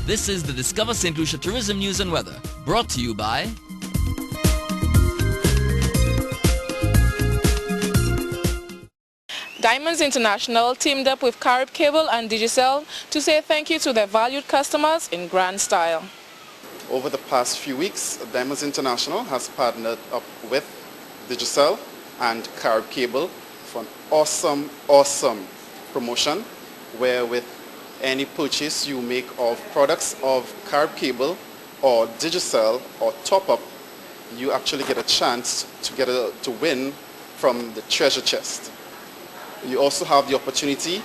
This is the Discover St. Lucia Tourism News and Weather, brought to you by Diamonds International teamed up with Carib Cable and Digicel to say thank you to their valued customers in grand style. Over the past few weeks, Diamonds International has partnered up with Digicel and Carib Cable for an awesome promotion where with any purchase you make of products of Carib Cable or Digicel or top-up, you actually get a chance to win from the treasure chest. You also have the opportunity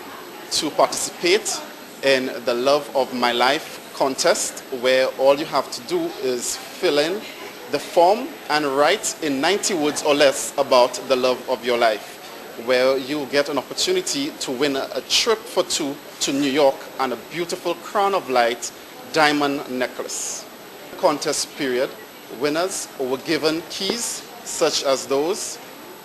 to participate in the Love of My Life contest, where all you have to do is fill in the form and write in 90 words or less about the love of your life, where you get an opportunity to win a trip for two to New York and a beautiful Crown of Light diamond necklace. Contest period, winners were given keys such as those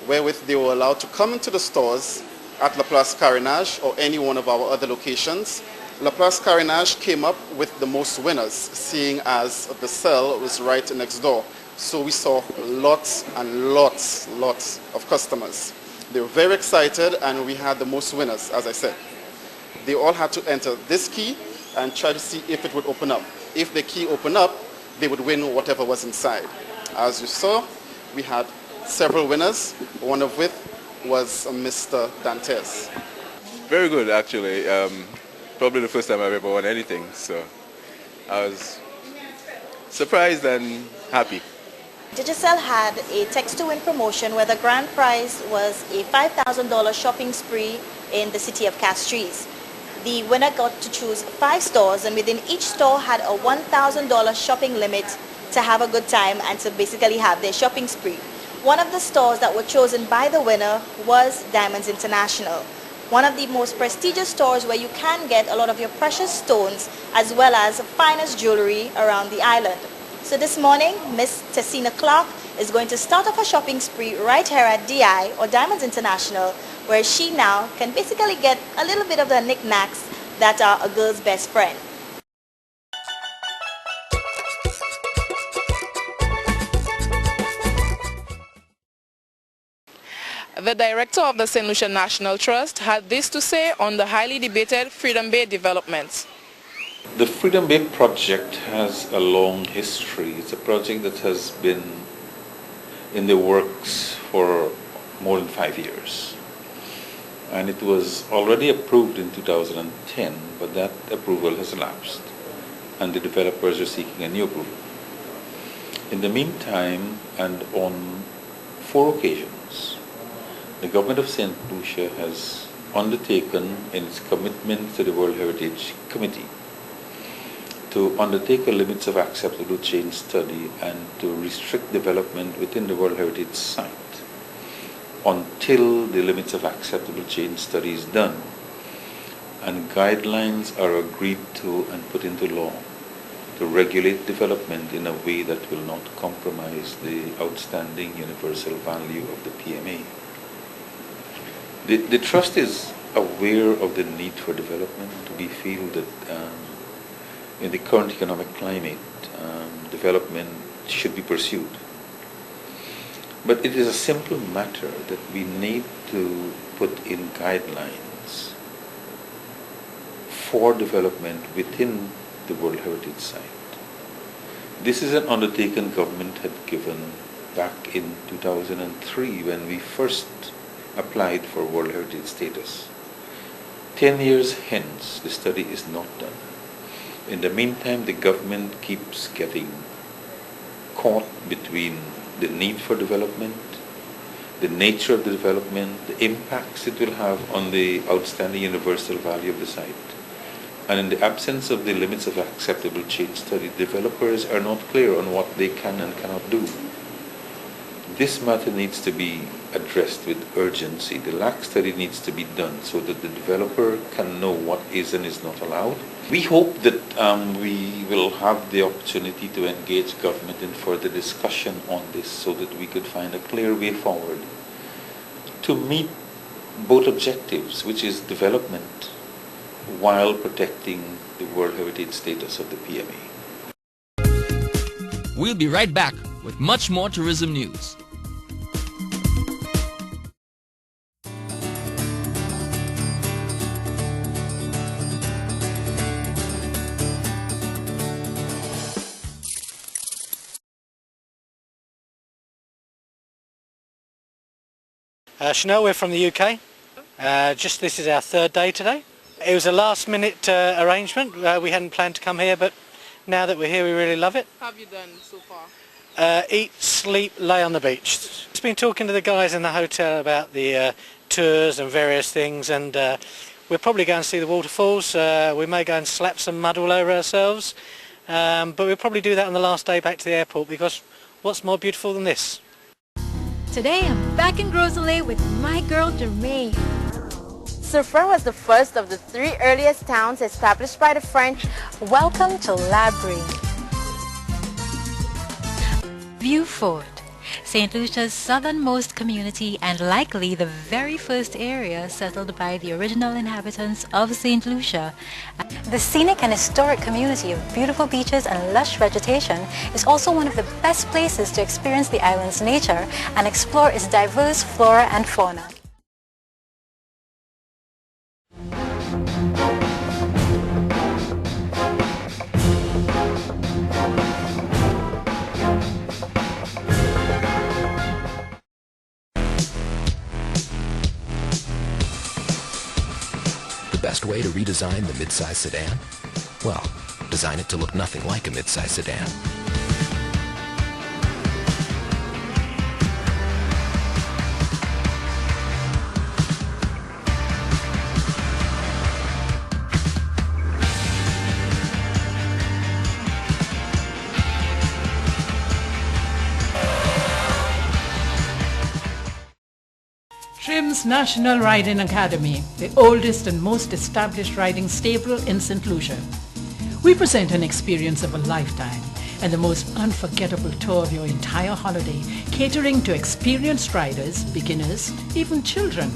wherewith they were allowed to come into the stores at La Place Carénage or any one of our other locations. La Place Carénage came up with the most winners, seeing as the cell was right next door. So we saw lots and lots of customers. They were very excited and we had the most winners, as I said. They all had to enter this key and try to see if it would open up. If the key opened up, they would win whatever was inside. As you saw, we had several winners, one of which was Mr. Dantes. Very good, actually. Probably the first time I've ever won anything, so I was surprised and happy. Digicel had a text-to-win promotion where the grand prize was a $5,000 shopping spree in the city of Castries. The winner got to choose 5 stores, and within each store had a $1,000 shopping limit to have a good time and to basically have their shopping spree. One of the stores that were chosen by the winner was Diamonds International, one of the most prestigious stores where you can get a lot of your precious stones as well as finest jewelry around the island. So this morning, Miss Tessina Clark is going to start off a shopping spree right here at DI or Diamonds International, where she now can basically get a little bit of the knickknacks that are a girl's best friend. The director of the St. Lucia National Trust had this to say on the highly debated Freedom Bay developments. The Freedom Bay project has a long history. It's a project that has been in the works for more than 5 years. And it was already approved in 2010, but that approval has lapsed and the developers are seeking a new approval. In the meantime, and on 4 occasions, the government of St. Lucia has undertaken in its commitment to the World Heritage Committee to undertake a limits of acceptable change study and to restrict development within the World Heritage Site until the limits of acceptable change study is done and guidelines are agreed to and put into law to regulate development in a way that will not compromise the outstanding universal value of the PMA. The Trust is aware of the need for development. We feel that in the current economic climate, development should be pursued. But it is a simple matter that we need to put in guidelines for development within the World Heritage Site. This is an undertaking government had given back in 2003 when we first applied for World Heritage status. 10 years hence, the study is not done. In the meantime, the government keeps getting caught between the need for development, the nature of the development, the impacts it will have on the outstanding universal value of the site. And in the absence of the limits of acceptable change study, developers are not clear on what they can and cannot do. This matter needs to be addressed with urgency. The LAC study needs to be done so that the developer can know what is and is not allowed. We hope that we will have the opportunity to engage government in further discussion on this so that we could find a clear way forward to meet both objectives, which is development while protecting the World Heritage status of the PMA. We'll be right back with much more tourism news. Chanel, we're from the UK. This is our third day today. It was a last-minute arrangement. We hadn't planned to come here, but now that we're here, we really love it. What have you done so far? Eat, sleep, lay on the beach. Just been talking to the guys in the hotel about the tours and various things, and we'll probably go and see the waterfalls. We may go and slap some mud all over ourselves, but we'll probably do that on the last day back to the airport, because what's more beautiful than this? Today I'm back in Gros Islet with my girl Jermaine. Soufrière was the first of the 3 earliest towns established by the French. Welcome to L'Abri. Vieux Fort, St. Lucia's southernmost community and likely the very first area settled by the original inhabitants of St. Lucia. The scenic and historic community of beautiful beaches and lush vegetation is also one of the best places to experience the island's nature and explore its diverse flora and fauna. The best way to redesign the midsize sedan? Well, design it to look nothing like a midsize sedan. Trim's National Riding Academy, the oldest and most established riding stable in St. Lucia. We present an experience of a lifetime and the most unforgettable tour of your entire holiday, catering to experienced riders, beginners, even children.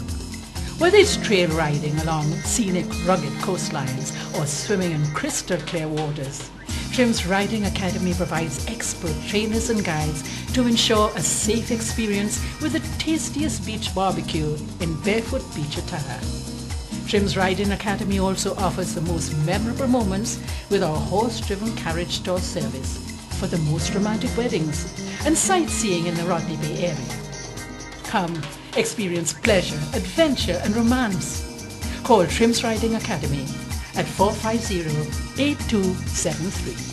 Whether it's trail riding along scenic, rugged coastlines or swimming in crystal clear waters, Trim's Riding Academy provides expert trainers and guides to ensure a safe experience with the tastiest beach barbecue in barefoot beach attire. Trim's Riding Academy also offers the most memorable moments with our horse-driven carriage tour service for the most romantic weddings and sightseeing in the Rodney Bay area. Come, experience pleasure, adventure and romance. Call Trim's Riding Academy at 450-8273.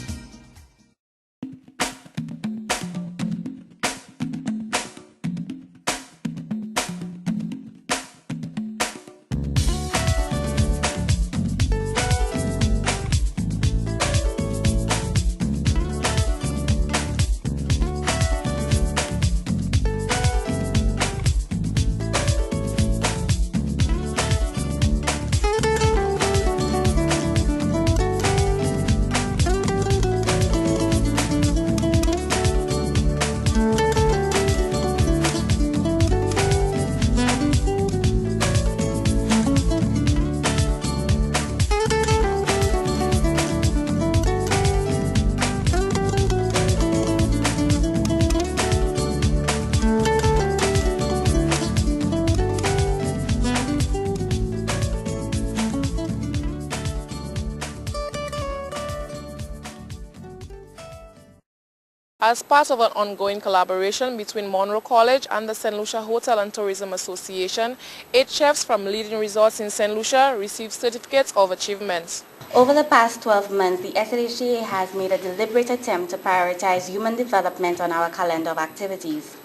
As part of an ongoing collaboration between Monroe College and the St. Lucia Hotel and Tourism Association, 8 chefs from leading resorts in St. Lucia received certificates of achievements. Over the past 12 months, the SLHDA has made a deliberate attempt to prioritize human development on our calendar of activities.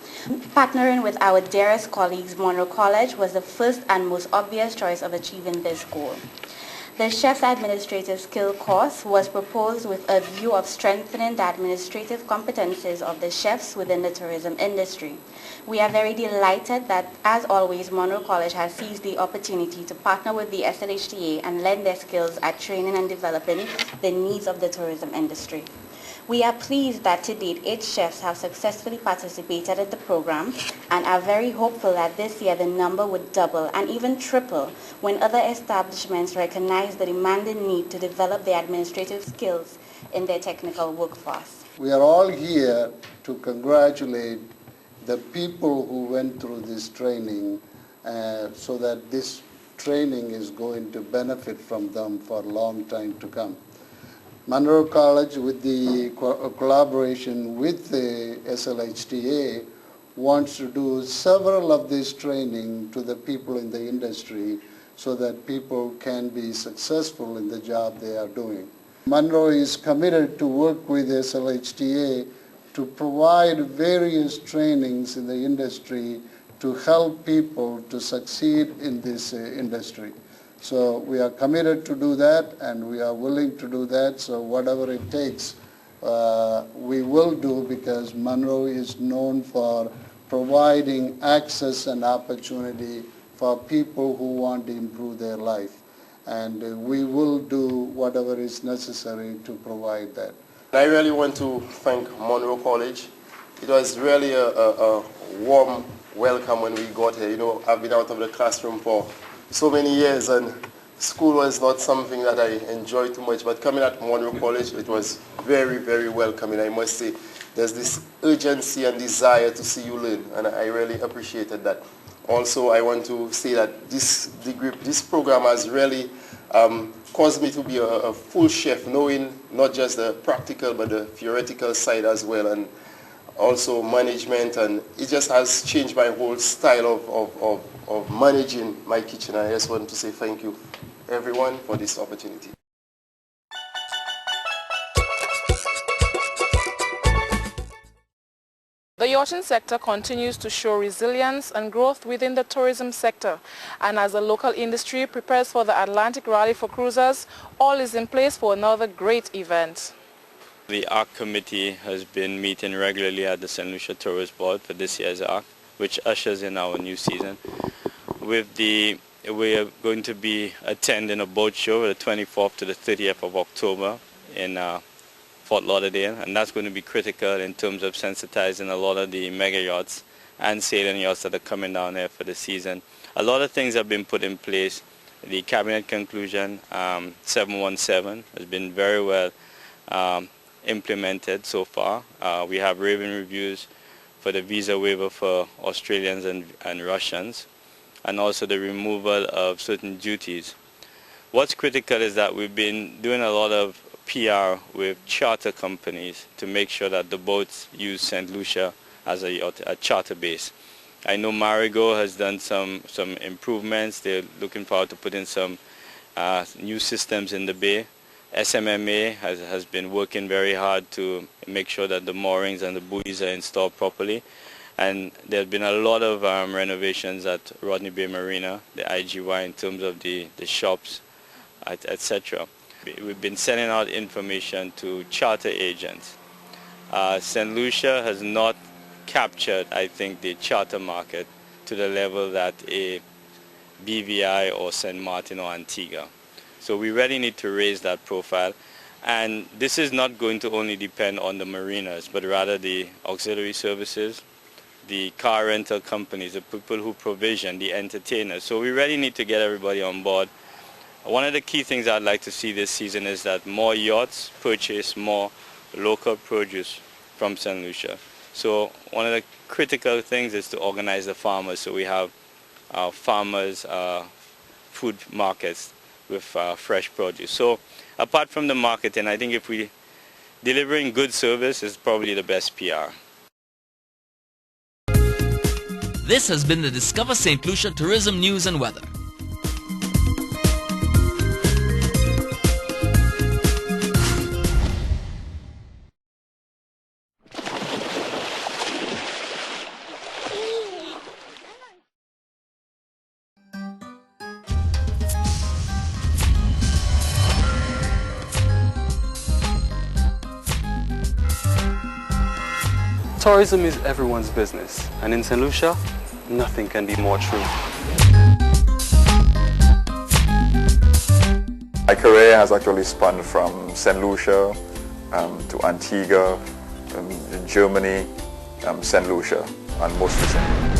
Partnering with our dearest colleagues, Monroe College was the first and most obvious choice of achieving this goal. The Chef's Administrative Skill course was proposed with a view of strengthening the administrative competencies of the chefs within the tourism industry. We are very delighted that, as always, Monroe College has seized the opportunity to partner with the SLHDA and lend their skills at training and developing the needs of the tourism industry. We are pleased that to date 8 chefs have successfully participated in the program and are very hopeful that this year the number would double and even triple when other establishments recognize the demanding need to develop their administrative skills in their technical workforce. We are all here to congratulate the people who went through this training so that this training is going to benefit from them for a long time to come. Monroe College, with the collaboration with the SLHTA, wants to do several of this training to the people in the industry so that people can be successful in the job they are doing. Monroe is committed to work with SLHTA to provide various trainings in the industry to help people to succeed in this industry. So we are committed to do that, and we are willing to do that. So whatever it takes, we will do, because Monroe is known for providing access and opportunity for people who want to improve their life. And we will do whatever is necessary to provide that. I really want to thank Monroe College. It was really a warm welcome when we got here. You know, I've been out of the classroom for so many years, and school was not something that I enjoyed too much, but coming at Monroe College, it was very, very welcoming. I must say, there's this urgency and desire to see you learn, and I really appreciated that. Also, I want to say that this program has really caused me to be a full chef, knowing not just the practical but the theoretical side as well, and also management, and it just has changed my whole style of managing my kitchen. I just want to say thank you, everyone, for this opportunity. The yachting sector continues to show resilience and growth within the tourism sector, and as the local industry prepares for the Atlantic Rally for cruisers, all is in place for another great event. The ARC committee has been meeting regularly at the St. Lucia Tourist Board for this year's ARC, which ushers in our new season. We are going to be attending a boat show the 24th to the 30th of October in Fort Lauderdale, and that's going to be critical in terms of sensitizing a lot of the mega yachts and sailing yachts that are coming down there for the season. A lot of things have been put in place. The cabinet conclusion 717 has been very well implemented so far. We have raving reviews for the visa waiver for Australians and Russians, and also the removal of certain duties. What's critical is that we've been doing a lot of PR with charter companies to make sure that the boats use St. Lucia as a charter base. I know Marigo has done some improvements. They're looking forward to putting some new systems in the bay. SMMA has been working very hard to make sure that the moorings and the buoys are installed properly. And there's been a lot of renovations at Rodney Bay Marina, the IGY, in terms of the shops, etc. We've been sending out information to charter agents. St. Lucia has not captured, I think, the charter market to the level that a BVI or St. Martin or Antigua. So we really need to raise that profile. And this is not going to only depend on the marinas, but rather the auxiliary services, the car rental companies, the people who provision, the entertainers. So we really need to get everybody on board. One of the key things I'd like to see this season is that more yachts purchase more local produce from St. Lucia. So one of the critical things is to organize the farmers. So we have farmers' food markets with fresh produce. So apart from the marketing, I think if we delivering good service is probably the best PR. This has been the Discover St. Lucia Tourism News and Weather. Tourism is everyone's business, and in St. Lucia, nothing can be more true. My career has actually spun from St. Lucia to Antigua, Germany, St. Lucia, and most recently.